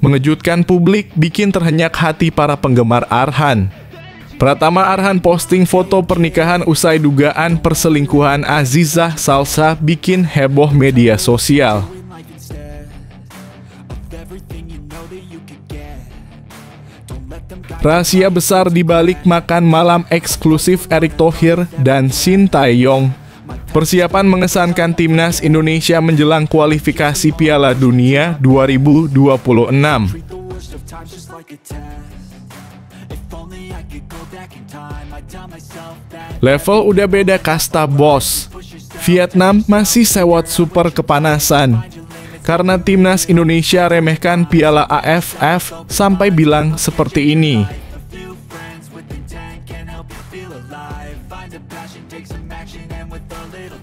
Mengejutkan publik, bikin terhenyak hati para penggemar Arhan. Pratama Arhan posting foto pernikahan usai dugaan perselingkuhan Azizah Salsa bikin heboh media sosial. Rahasia besar di balik makan malam eksklusif Erick Thohir dan Shin Tae-yong. Persiapan mengesankan timnas Indonesia menjelang kualifikasi Piala Dunia 2026. Level udah beda kasta, bos. Vietnam masih sewot super kepanasan. Karena timnas Indonesia remehkan Piala AFF sampai bilang seperti ini.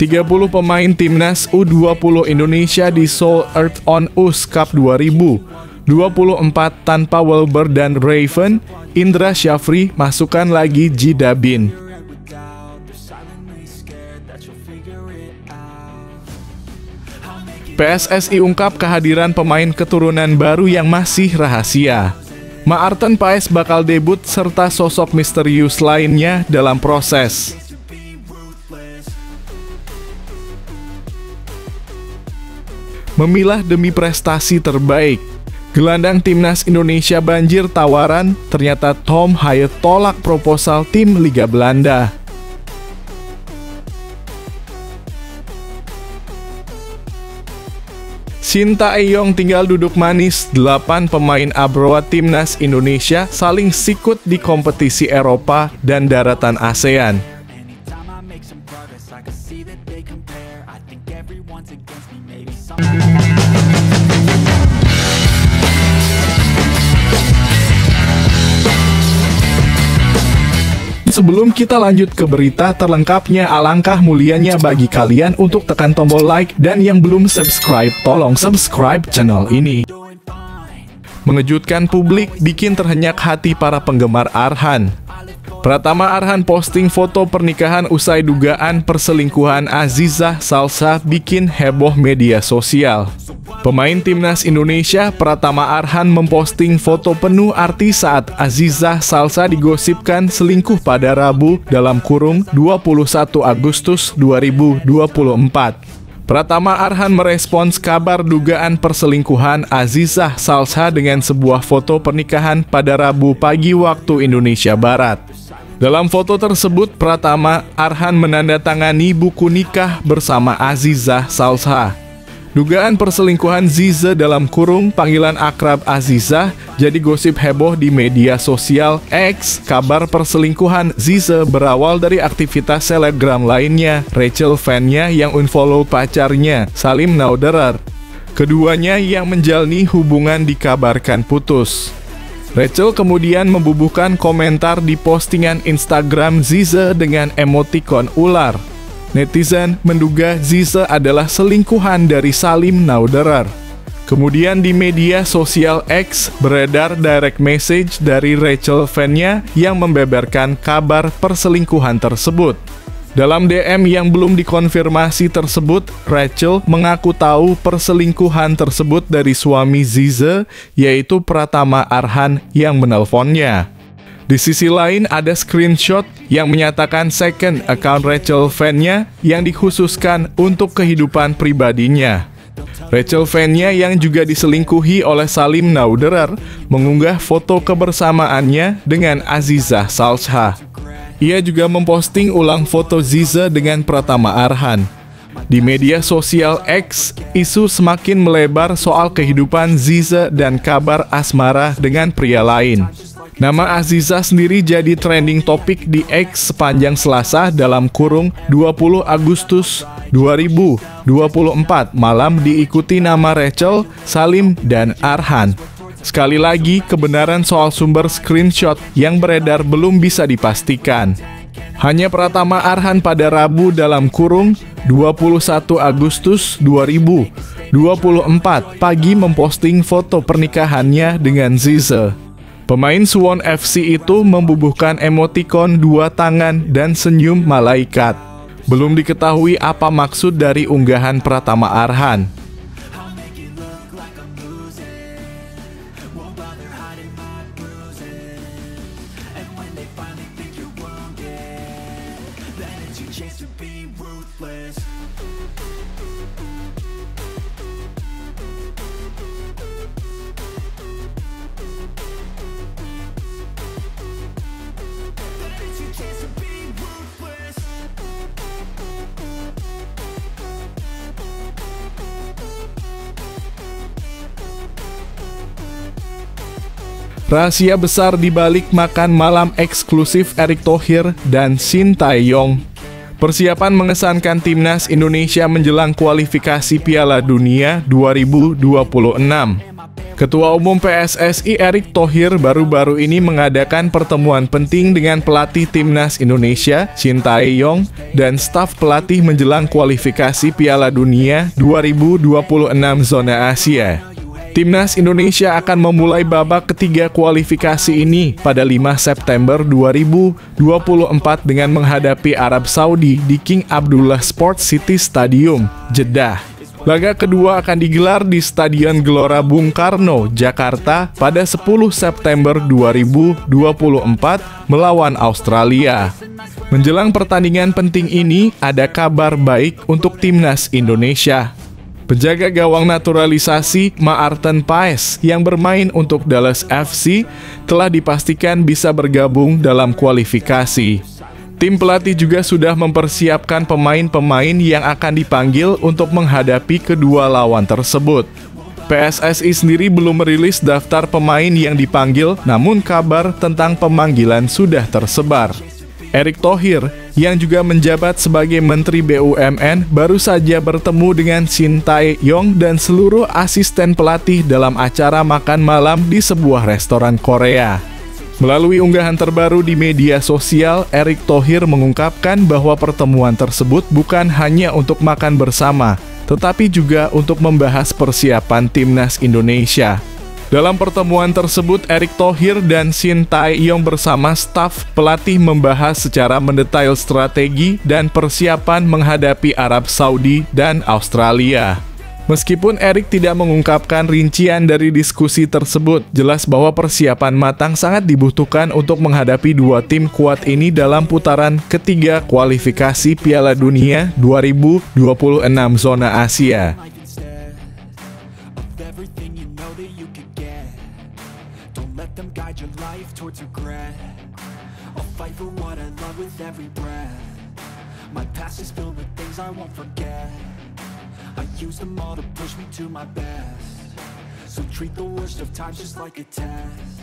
30 pemain timnas U20 Indonesia di Seoul Earth on Ice Cup 2024 tanpa Welber dan Raven, Indra Syafri masukkan lagi Jidabin. PSSI ungkap kehadiran pemain keturunan baru yang masih rahasia. Maarten Paes bakal debut serta sosok misterius lainnya dalam proses. Memilah demi prestasi terbaik. Gelandang timnas Indonesia banjir tawaran, ternyata Tom Haaien tolak proposal tim Liga Belanda. Shin Tae-yong tinggal duduk manis, 8 pemain Abroa timnas Indonesia saling sikut di kompetisi Eropa dan daratan ASEAN. Sebelum kita lanjut ke berita terlengkapnya, alangkah mulianya bagi kalian untuk tekan tombol like, dan yang belum subscribe, tolong subscribe channel ini. Mengejutkan publik, bikin terhenyak hati para penggemar Arhan. Pratama Arhan posting foto pernikahan usai dugaan perselingkuhan Azizah Salsa bikin heboh media sosial. Pemain timnas Indonesia Pratama Arhan memposting foto penuh arti saat Azizah Salsa digosipkan selingkuh pada Rabu dalam kurung 21 Agustus 2024. Pratama Arhan merespons kabar dugaan perselingkuhan Azizah Salsa dengan sebuah foto pernikahan pada Rabu pagi waktu Indonesia Barat. Dalam foto tersebut, Pratama Arhan menandatangani buku nikah bersama Azizah Salsa. Dugaan perselingkuhan Zize dalam kurung panggilan akrab Azizah jadi gosip heboh di media sosial X. Kabar perselingkuhan Zize berawal dari aktivitas selebgram lainnya, Rachel Fan-nya yang unfollow pacarnya, Salim Nauderer. Keduanya yang menjalani hubungan dikabarkan putus. Rachel kemudian membubuhkan komentar di postingan Instagram Zize dengan emotikon ular. Netizen menduga Zize adalah selingkuhan dari Salim Nauderer. Kemudian di media sosial X beredar direct message dari Rachel Fan-nya yang membeberkan kabar perselingkuhan tersebut. Dalam DM yang belum dikonfirmasi tersebut, Rachel mengaku tahu perselingkuhan tersebut dari suami Zize, yaitu Pratama Arhan yang menelponnya. Di sisi lain, ada screenshot yang menyatakan second account Rachel Fan-nya yang dikhususkan untuk kehidupan pribadinya. Rachel Fan-nya yang juga diselingkuhi oleh Salim Nauderer mengunggah foto kebersamaannya dengan Azizah Salsa. Ia juga memposting ulang foto Zize dengan Pratama Arhan. Di media sosial X, isu semakin melebar soal kehidupan Zize dan kabar asmara dengan pria lain. Nama Azizah sendiri jadi trending topik di X sepanjang Selasa dalam kurung 20 Agustus 2024 malam diikuti nama Rachel, Salim, dan Arhan. Sekali lagi, kebenaran soal sumber screenshot yang beredar belum bisa dipastikan. Hanya Pratama Arhan pada Rabu dalam kurung 21 Agustus 2024 pagi memposting foto pernikahannya dengan Zize. Pemain Suwon FC itu membubuhkan emotikon 2 tangan dan senyum malaikat. Belum diketahui apa maksud dari unggahan Pratama Arhan. Won't bother hiding my bruises. And when they finally think you're wounded, then it's your chance to be ruthless. Rahasia besar di balik makan malam eksklusif Erick Thohir dan Shin Tae-yong. Persiapan mengesankan timnas Indonesia menjelang kualifikasi Piala Dunia 2026. Ketua Umum PSSI Erick Thohir baru-baru ini mengadakan pertemuan penting dengan pelatih timnas Indonesia, Shin Tae-yong, dan staf pelatih menjelang kualifikasi Piala Dunia 2026 zona Asia. Timnas Indonesia akan memulai babak ketiga kualifikasi ini pada 5 September 2024 dengan menghadapi Arab Saudi di King Abdullah Sports City Stadium, Jeddah. Laga kedua akan digelar di Stadion Gelora Bung Karno, Jakarta pada 10 September 2024 melawan Australia. Menjelang pertandingan penting ini, ada kabar baik untuk timnas Indonesia. Penjaga gawang naturalisasi Maarten Paes yang bermain untuk Dallas FC telah dipastikan bisa bergabung dalam kualifikasi. Tim pelatih juga sudah mempersiapkan pemain-pemain yang akan dipanggil untuk menghadapi kedua lawan tersebut. PSSI sendiri belum merilis daftar pemain yang dipanggil, namun kabar tentang pemanggilan sudah tersebar. Erick Thohir, yang juga menjabat sebagai Menteri BUMN, baru saja bertemu dengan Shin Tae-yong dan seluruh asisten pelatih dalam acara makan malam di sebuah restoran Korea. Melalui unggahan terbaru di media sosial, Erick Thohir mengungkapkan bahwa pertemuan tersebut bukan hanya untuk makan bersama, tetapi juga untuk membahas persiapan timnas Indonesia. Dalam pertemuan tersebut, Erick Thohir dan Shin Tae-yong bersama staf pelatih membahas secara mendetail strategi dan persiapan menghadapi Arab Saudi dan Australia. Meskipun Erick tidak mengungkapkan rincian dari diskusi tersebut, jelas bahwa persiapan matang sangat dibutuhkan untuk menghadapi dua tim kuat ini dalam putaran ketiga kualifikasi Piala Dunia 2026 zona Asia. Let them guide your life towards regret. I'll fight for what I love with every breath. My past is filled with things I won't forget. I use them all to push me to my best. So treat the worst of times just like a test.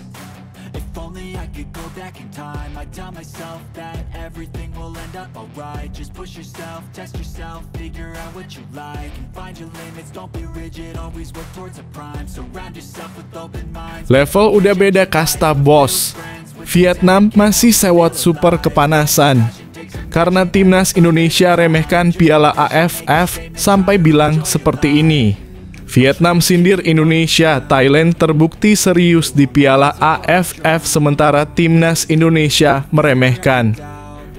If only I could go back in time, I'd tell myself that everything will end up alright. Just push yourself, test yourself, figure out what you like, and find your limits, don't be rigid, always work towards a prime. Surround yourself with open minds. Level udah beda kasta, bos. Vietnam masih sewot super kepanasan. Karena timnas Indonesia remehkan Piala AFF sampai bilang seperti ini. Vietnam sindir Indonesia, Thailand terbukti serius di Piala AFF sementara timnas Indonesia meremehkan.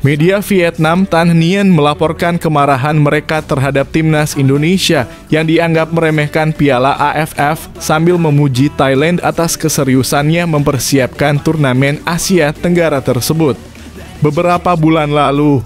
Media Vietnam Tan Nghien melaporkan kemarahan mereka terhadap timnas Indonesia yang dianggap meremehkan Piala AFF sambil memuji Thailand atas keseriusannya mempersiapkan turnamen Asia Tenggara tersebut. Beberapa bulan lalu,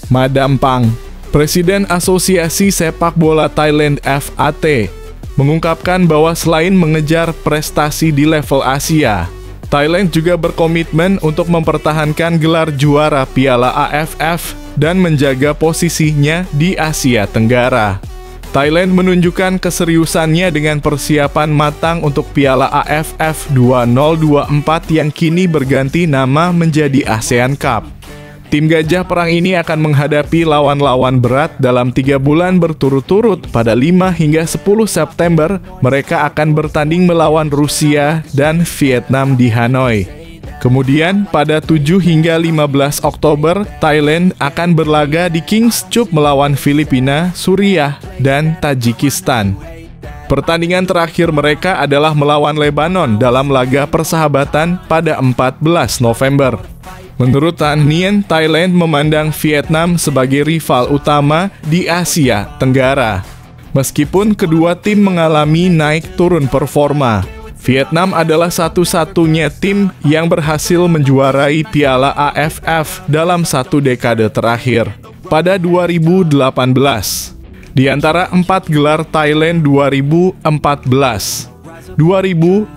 Madam Pang, Presiden Asosiasi Sepak Bola Thailand FAT, mengungkapkan bahwa selain mengejar prestasi di level Asia, Thailand juga berkomitmen untuk mempertahankan gelar juara Piala AFF dan menjaga posisinya di Asia Tenggara. Thailand menunjukkan keseriusannya dengan persiapan matang untuk Piala AFF 2024 yang kini berganti nama menjadi ASEAN Cup. Tim Gajah Perang ini akan menghadapi lawan-lawan berat dalam 3 bulan berturut-turut. Pada 5 hingga 10 September, mereka akan bertanding melawan Rusia dan Vietnam di Hanoi. Kemudian, pada 7 hingga 15 Oktober, Thailand akan berlaga di Kings Cup melawan Filipina, Suriah, dan Tajikistan. Pertandingan terakhir mereka adalah melawan Lebanon dalam laga persahabatan pada 14 November. Menurut Tan Nghien, Thailand memandang Vietnam sebagai rival utama di Asia Tenggara. Meskipun kedua tim mengalami naik turun performa, Vietnam adalah satu-satunya tim yang berhasil menjuarai Piala AFF dalam satu dekade terakhir. Pada 2018, di antara 4 gelar Thailand 2014, 2016,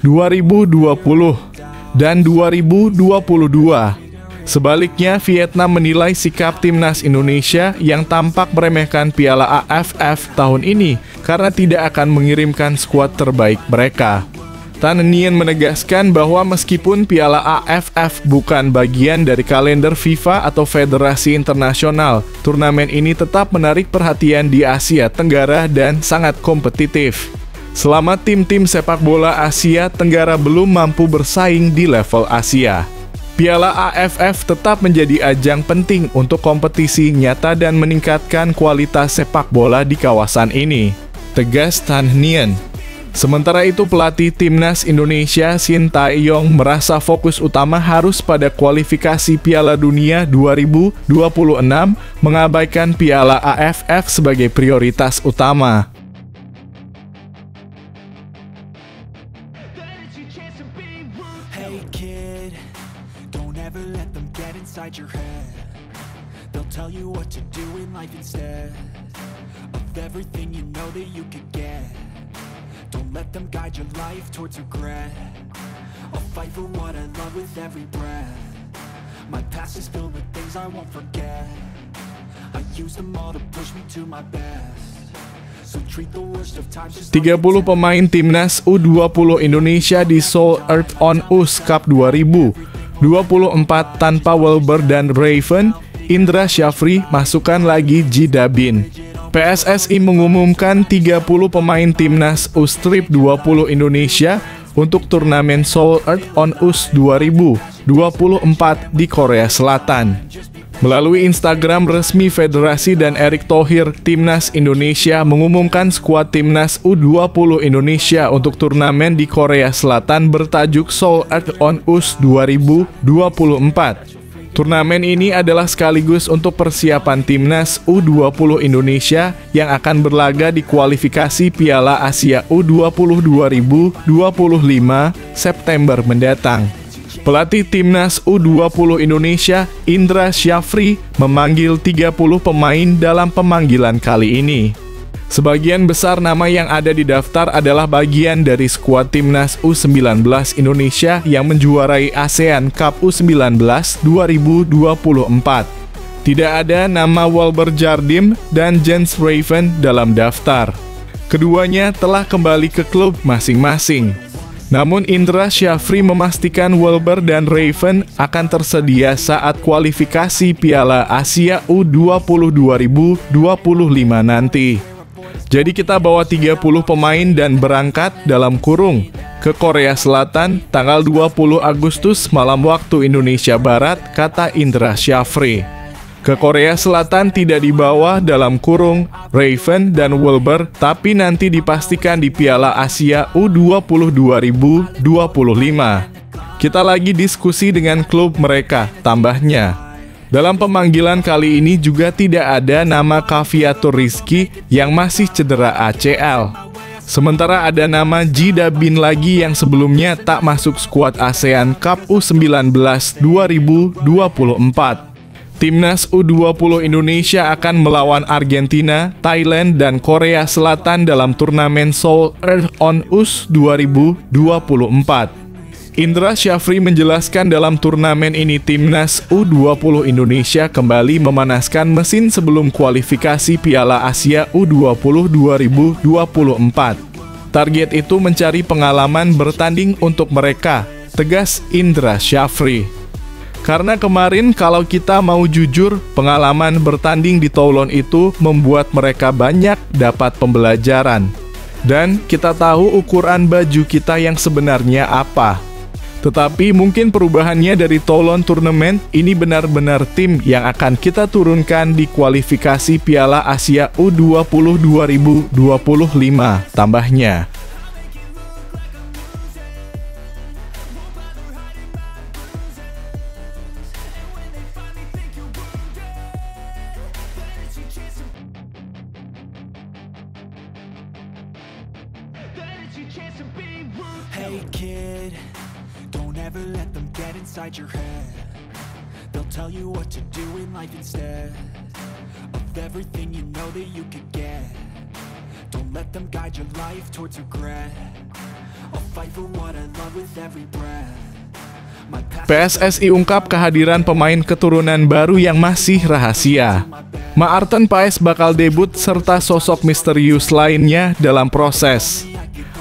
2020, dan 2022. Sebaliknya, Vietnam menilai sikap timnas Indonesia yang tampak meremehkan Piala AFF tahun ini karena tidak akan mengirimkan skuad terbaik mereka. Tan Nghien menegaskan bahwa meskipun Piala AFF bukan bagian dari kalender FIFA atau Federasi Internasional, turnamen ini tetap menarik perhatian di Asia Tenggara dan sangat kompetitif. Selama tim-tim sepak bola Asia Tenggara belum mampu bersaing di level Asia, Piala AFF tetap menjadi ajang penting untuk kompetisi nyata dan meningkatkan kualitas sepak bola di kawasan ini, tegas Tan Nghien. Sementara itu, pelatih timnas Indonesia Shin Tae-yong merasa fokus utama harus pada kualifikasi Piala Dunia 2026, mengabaikan Piala AFF sebagai prioritas utama. Hey kid, don't ever let them get inside your head. They'll tell you what to do in life instead of everything you know that you could get. Don't let them guide your life towards regret. I'll fight for what I love with every breath. My past is filled with things I won't forget. I use them all to push me to my best. 30 pemain timnas U20 Indonesia di Seoul Earth on Us Cup 2024 tanpa Welber dan Raven, Indra Syafri masukkan lagi Ji Da-bin. PSSI mengumumkan 30 pemain timnas U-Strip 20 Indonesia untuk turnamen Seoul Earth on Us 2024 di Korea Selatan. Melalui Instagram resmi Federasi dan Erick Thohir, Timnas Indonesia mengumumkan skuad Timnas U20 Indonesia untuk turnamen di Korea Selatan bertajuk Seoul Earth on Us 2024. Turnamen ini adalah sekaligus untuk persiapan Timnas U20 Indonesia yang akan berlaga di kualifikasi Piala Asia U20 2025 September mendatang. Pelatih Timnas U20 Indonesia, Indra Syafri, memanggil 30 pemain dalam pemanggilan kali ini. Sebagian besar nama yang ada di daftar adalah bagian dari skuad Timnas U19 Indonesia yang menjuarai ASEAN Cup U19 2024. Tidak ada nama Welber Jardim dan Jens Raven dalam daftar. Keduanya telah kembali ke klub masing-masing. Namun Indra Syafri memastikan Welber dan Raven akan tersedia saat kualifikasi Piala Asia U20 2025 nanti. Jadi kita bawa 30 pemain dan berangkat dalam kurung ke Korea Selatan tanggal 20 Agustus malam waktu Indonesia Barat, kata Indra Syafri. Ke Korea Selatan tidak dibawa dalam kurung Raven dan Welber, tapi nanti dipastikan di Piala Asia U20 2025. Kita lagi diskusi dengan klub mereka, tambahnya. Dalam pemanggilan kali ini juga tidak ada nama Kaviatur Rizky yang masih cedera ACL. Sementara ada nama Ji Da-bin lagi yang sebelumnya tak masuk skuad ASEAN Cup U19 2024. Timnas U20 Indonesia akan melawan Argentina, Thailand, dan Korea Selatan dalam turnamen Seoul Earth on Us 2024. Indra Syafri menjelaskan dalam turnamen ini Timnas U20 Indonesia kembali memanaskan mesin sebelum kualifikasi Piala Asia U20 2024. Target itu mencari pengalaman bertanding untuk mereka, tegas Indra Syafri. Karena kemarin kalau kita mau jujur, pengalaman bertanding di Toulon itu membuat mereka banyak dapat pembelajaran. Dan kita tahu ukuran baju kita yang sebenarnya apa. Tetapi mungkin perubahannya dari Toulon Tournament ini benar-benar tim yang akan kita turunkan di kualifikasi Piala Asia U20 2025, tambahnya. Chance to Hey kid, don't ever let them get inside your head. They'll tell you what to do in life instead of everything you know that you could get. Don't let them guide your life towards regret. I'll fight for what I love with every breath. PSSI ungkap kehadiran pemain keturunan baru yang masih rahasia. Maarten Paes bakal debut serta sosok misterius lainnya dalam proses.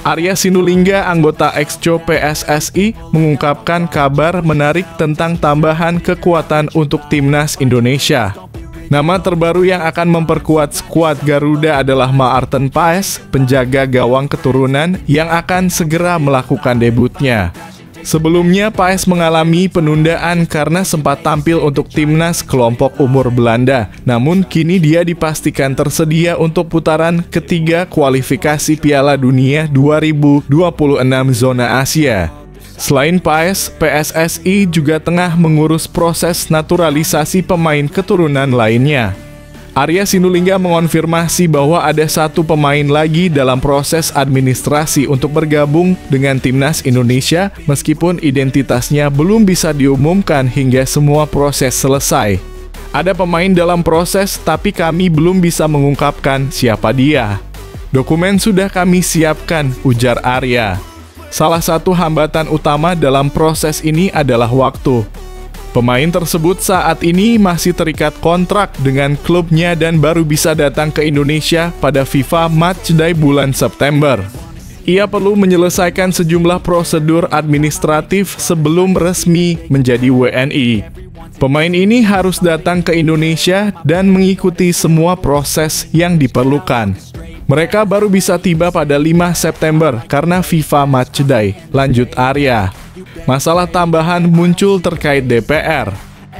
Arya Sinulinga, anggota Exco PSSI, mengungkapkan kabar menarik tentang tambahan kekuatan untuk timnas Indonesia. Nama terbaru yang akan memperkuat skuad Garuda adalah Maarten Paes, penjaga gawang keturunan yang akan segera melakukan debutnya. Sebelumnya, Paes mengalami penundaan karena sempat tampil untuk timnas kelompok umur Belanda. Namun, kini dia dipastikan tersedia untuk putaran ketiga kualifikasi Piala Dunia 2026 zona Asia. Selain Paes, PSSI juga tengah mengurus proses naturalisasi pemain keturunan lainnya. Arya Sinulinga mengonfirmasi bahwa ada satu pemain lagi dalam proses administrasi untuk bergabung dengan timnas Indonesia, meskipun identitasnya belum bisa diumumkan hingga semua proses selesai. Ada pemain dalam proses, tapi kami belum bisa mengungkapkan siapa dia. Dokumen sudah kami siapkan, ujar Arya. Salah satu hambatan utama dalam proses ini adalah waktu. Pemain tersebut saat ini masih terikat kontrak dengan klubnya dan baru bisa datang ke Indonesia pada FIFA Matchday bulan September. Ia perlu menyelesaikan sejumlah prosedur administratif sebelum resmi menjadi WNI. Pemain ini harus datang ke Indonesia dan mengikuti semua proses yang diperlukan. Mereka baru bisa tiba pada 5 September karena FIFA Matchday, lanjut Arya. Masalah tambahan muncul terkait DPR.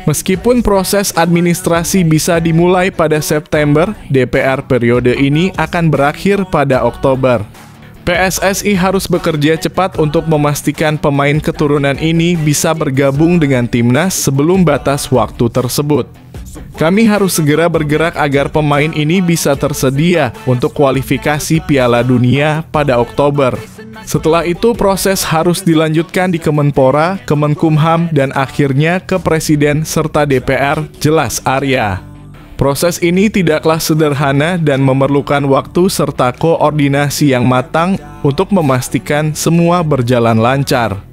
Meskipun proses administrasi bisa dimulai pada September, DPR periode ini akan berakhir pada Oktober. PSSI harus bekerja cepat untuk memastikan pemain keturunan ini bisa bergabung dengan timnas sebelum batas waktu tersebut. Kami harus segera bergerak agar pemain ini bisa tersedia untuk kualifikasi Piala Dunia pada Oktober. Setelah itu proses harus dilanjutkan di Kemenpora, Kemenkumham, dan akhirnya ke Presiden serta DPR, jelas Arya. Proses ini tidaklah sederhana dan memerlukan waktu serta koordinasi yang matang untuk memastikan semua berjalan lancar.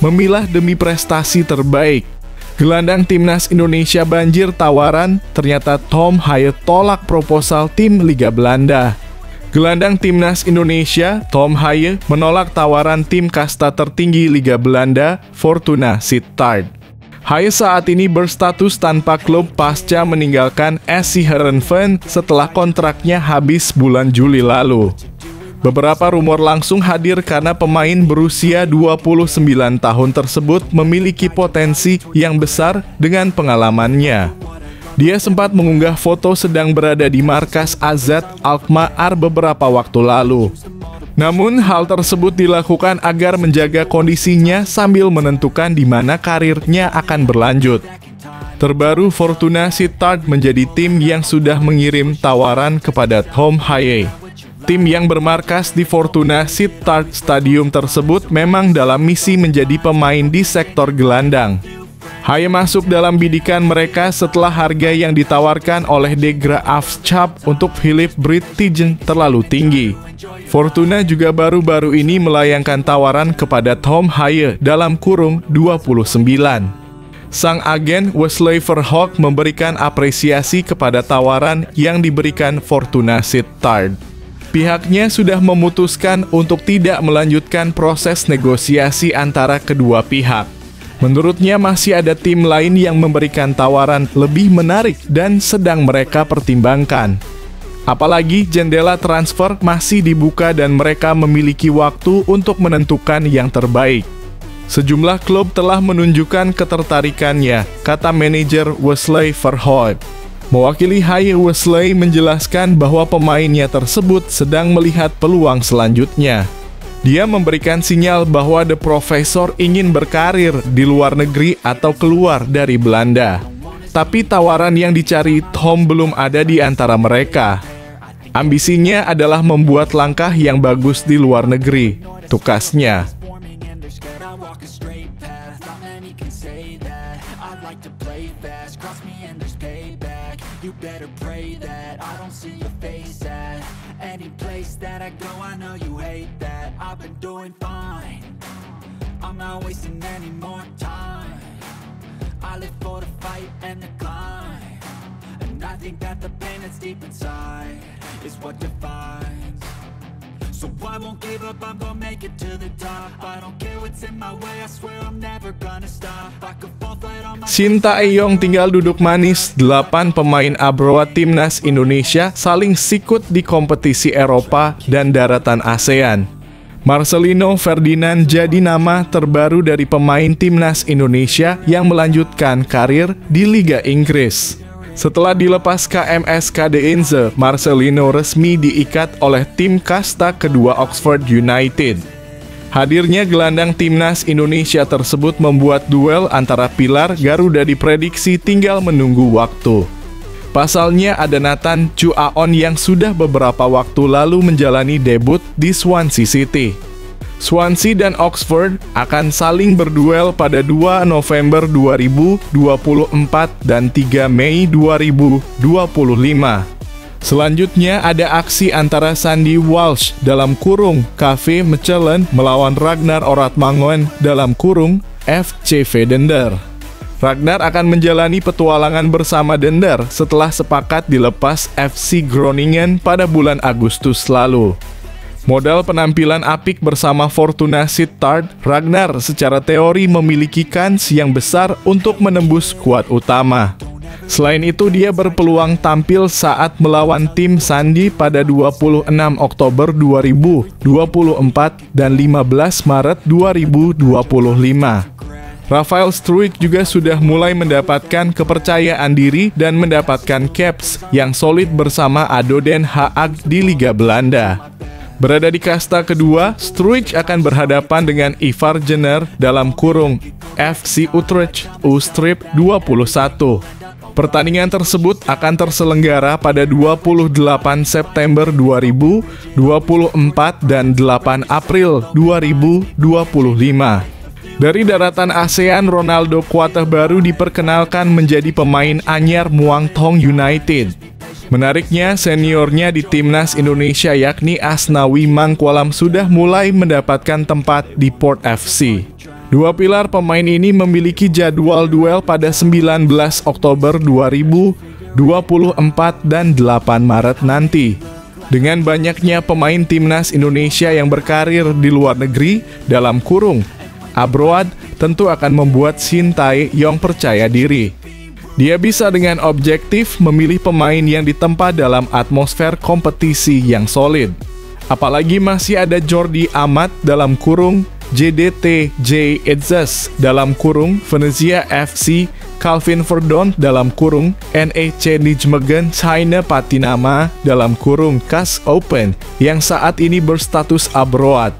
Memilah demi prestasi terbaik. Gelandang timnas Indonesia banjir tawaran, ternyata Tom Haaien tolak proposal tim Liga Belanda. Gelandang timnas Indonesia, Tom Haaien, menolak tawaran tim kasta tertinggi Liga Belanda, Fortuna Sittard. Haaien saat ini berstatus tanpa klub pasca meninggalkan SC Heerenveen setelah kontraknya habis bulan Juli lalu. Beberapa rumor langsung hadir karena pemain berusia 29 tahun tersebut memiliki potensi yang besar dengan pengalamannya. Dia sempat mengunggah foto sedang berada di markas AZ Alkmaar beberapa waktu lalu. Namun hal tersebut dilakukan agar menjaga kondisinya sambil menentukan di mana karirnya akan berlanjut. Terbaru, Fortuna Sittard menjadi tim yang sudah mengirim tawaran kepada Tom Haaien. Tim yang bermarkas di Fortuna Sittard Stadium tersebut memang dalam misi menjadi pemain di sektor gelandang. Haaien masuk dalam bidikan mereka setelah harga yang ditawarkan oleh De Graafschap untuk Philip Bridtgen terlalu tinggi. Fortuna juga baru-baru ini melayangkan tawaran kepada Tom Haaien dalam kurung 29. Sang agen Wesley Verhoek memberikan apresiasi kepada tawaran yang diberikan Fortuna Sittard. Pihaknya sudah memutuskan untuk tidak melanjutkan proses negosiasi antara kedua pihak. Menurutnya masih ada tim lain yang memberikan tawaran lebih menarik dan sedang mereka pertimbangkan. Apalagi jendela transfer masih dibuka dan mereka memiliki waktu untuk menentukan yang terbaik. Sejumlah klub telah menunjukkan ketertarikannya, kata manajer Wesley Verhoeven. Mewakili Haye, Wesley menjelaskan bahwa pemainnya tersebut sedang melihat peluang selanjutnya. Dia memberikan sinyal bahwa The Professor ingin berkarir di luar negeri atau keluar dari Belanda. Tapi tawaran yang dicari Tom belum ada di antara mereka. Ambisinya adalah membuat langkah yang bagus di luar negeri, tukasnya. You better pray that I don't see your face at any place that I go. I know you hate that. I've been doing fine. I'm not wasting any more time. I live for the fight and the climb, and I think that the pain that's deep inside is what defines. So I won't give up, I'm gonna make it to the top. I don't care what's in my way, I swear I'm never gonna stop. I could fall flat on my... Shin Tae-yong tinggal duduk manis. 8 pemain Abroad Timnas Indonesia saling sikut di kompetisi Eropa dan daratan ASEAN. Marcelino Ferdinand jadi nama terbaru dari pemain Timnas Indonesia yang melanjutkan karir di Liga Inggris. Setelah dilepas KMS Kadeense, Marcelino resmi diikat oleh tim kasta kedua Oxford United. Hadirnya gelandang Timnas Indonesia tersebut membuat duel antara pilar Garuda diprediksi tinggal menunggu waktu. Pasalnya ada Nathan Chuaon yang sudah beberapa waktu lalu menjalani debut di Swansea City. Swansea dan Oxford akan saling berduel pada 2 November 2024 dan 3 Mei 2025. Selanjutnya ada aksi antara Sandy Walsh dalam kurung KV Mechelen melawan Ragnar Oratmangoen dalam kurung FCV Dender. Ragnar akan menjalani petualangan bersama Dender setelah sepakat dilepas FC Groningen pada bulan Agustus lalu. Modal penampilan apik bersama Fortuna Sittard, Ragnar secara teori memiliki kans yang besar untuk menembus skuad utama. Selain itu, dia berpeluang tampil saat melawan tim Sandy pada 26 Oktober 2024 dan 15 Maret 2025. Rafael Struijk juga sudah mulai mendapatkan kepercayaan diri dan mendapatkan caps yang solid bersama ADO Den Haag di Liga Belanda. Berada di kasta kedua, Struijk akan berhadapan dengan Ivar Jenner dalam kurung FC Utrecht U-Strip 21. Pertandingan tersebut akan terselenggara pada 28 September 2024 dan 8 April 2025. Dari daratan ASEAN, Ronaldo Quartebaru diperkenalkan menjadi pemain anyar Muangthong United. Menariknya, seniornya di Timnas Indonesia yakni Asnawi Mangkualam sudah mulai mendapatkan tempat di Port FC. Dua pilar pemain ini memiliki jadwal duel pada 19 Oktober 2024 dan 8 Maret nanti. Dengan banyaknya pemain Timnas Indonesia yang berkarir di luar negeri dalam kurung abroad, tentu akan membuat Shin Tae-yong percaya diri. Dia bisa dengan objektif memilih pemain yang ditempa dalam atmosfer kompetisi yang solid. Apalagi masih ada Jordi Amat dalam kurung JDT J Edzes dalam kurung Venezia FC, Calvin Verdonk dalam kurung NEC Nijmegen China Patinama dalam kurung CAS Open yang saat ini berstatus abroad.